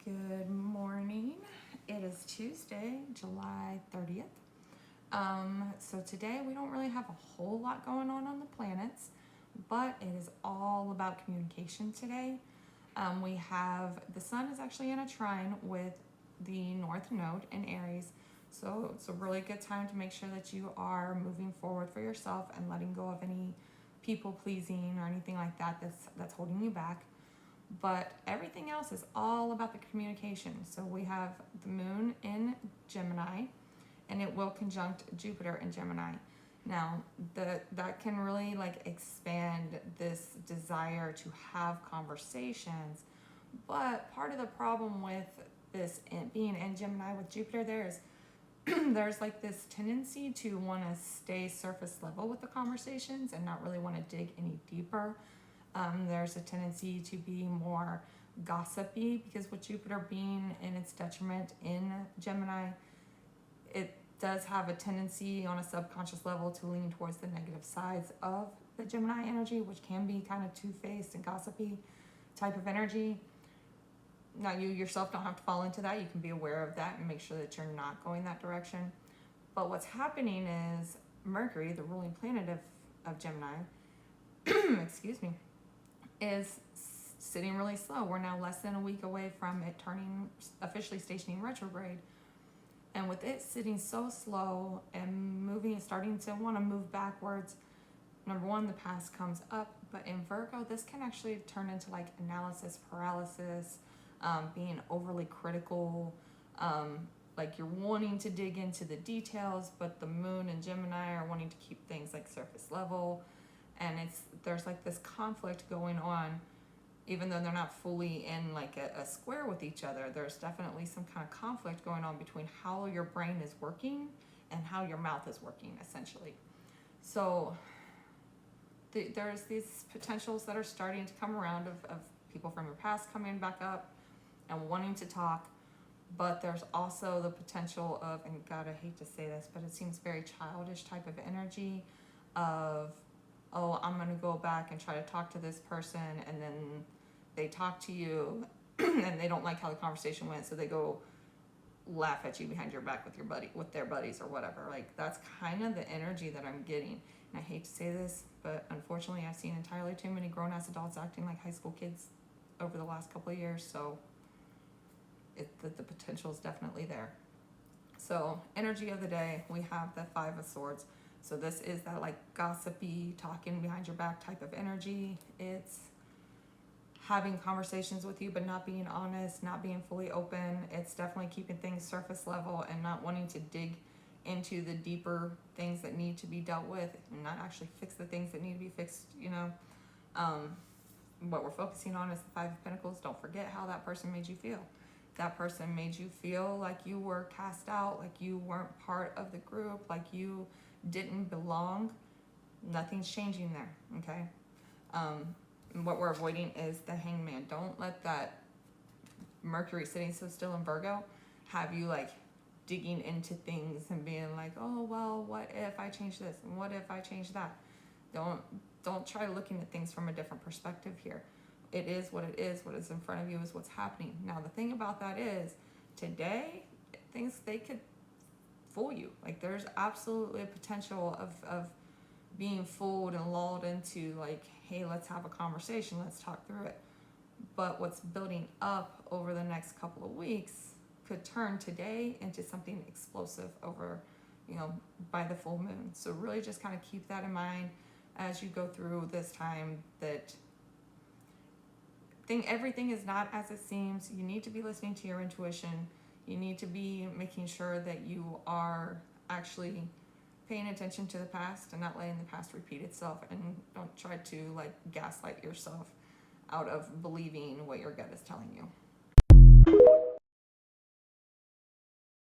Good morning. It is Tuesday, July 30th. So today we don't really have a whole lot going on the planets, but it is all about communication today. We have the sun is actually in a trine with the North Node in Aries. So it's a really good time to make sure that you are moving forward for yourself and letting go of any people pleasing or anything like that that's holding you back. But everything else is all about the communication. So we have the moon in Gemini, and it will conjunct Jupiter in Gemini. Now, that can really expand this desire to have conversations. But part of the problem with this being in Gemini with Jupiter there is there's this tendency to want to stay surface level with the conversations and not really want to dig any deeper. There's a tendency to be more gossipy because with Jupiter being in its detriment in Gemini, it does have a tendency on a subconscious level to lean towards the negative sides of the Gemini energy, which can be kind of two-faced and gossipy type of energy. Now, you yourself don't have to fall into that. You can be aware of that and make sure that you're not going that direction. But what's happening is Mercury, the ruling planet of Gemini, excuse me, is sitting really slow. We're now less than a week away from it officially stationing retrograde. And with it sitting so slow and starting to want to move backwards, number one, the past comes up. But in Virgo, this can actually turn into analysis paralysis, being overly critical, you're wanting to dig into the details, but the moon and Gemini are wanting to keep things surface level. And there's this conflict going on, even though they're not fully in a square with each other. There's definitely some kind of conflict going on between how your brain is working and how your mouth is working, essentially. So there's these potentials that are starting to come around of people from your past coming back up and wanting to talk. But there's also the potential of, and God, I hate to say this, but it seems very childish type of energy of, oh, I'm going to go back and try to talk to this person, and then they talk to you and they don't like how the conversation went, so they go laugh at you behind your back with their buddies or whatever. That's kind of the energy that I'm getting. And I hate to say this, but unfortunately I've seen entirely too many grown-ass adults acting like high school kids over the last couple of years, so the potential is definitely there. So energy of the day, we have the Five of Swords. So this is that gossipy, talking behind your back type of energy. It's having conversations with you, but not being honest, not being fully open. It's definitely keeping things surface level and not wanting to dig into the deeper things that need to be dealt with and not actually fix the things that need to be fixed, What we're focusing on is the Five of Pentacles. Don't forget how that person made you feel. That person made you feel like you were cast out, like you weren't part of the group, like you didn't belong. Nothing's changing there, okay? What we're avoiding is the Hangman. Don't let that Mercury sitting so still in Virgo have you digging into things and being oh, well, what if I change this and what if I change that? Don't try looking at things from a different perspective here. It is what it is. What is in front of you is what's happening. Now, the thing about that is today, they could fool you. There's absolutely a potential of being fooled and lulled into hey, let's have a conversation, let's talk through it. But what's building up over the next couple of weeks could turn today into something explosive over, by the full moon. So really just kind of keep that in mind as you go through this time, that everything is not as it seems. You need to be listening to your intuition. You need to be making sure that you are actually paying attention to the past and not letting the past repeat itself, and don't try to gaslight yourself out of believing what your gut is telling you.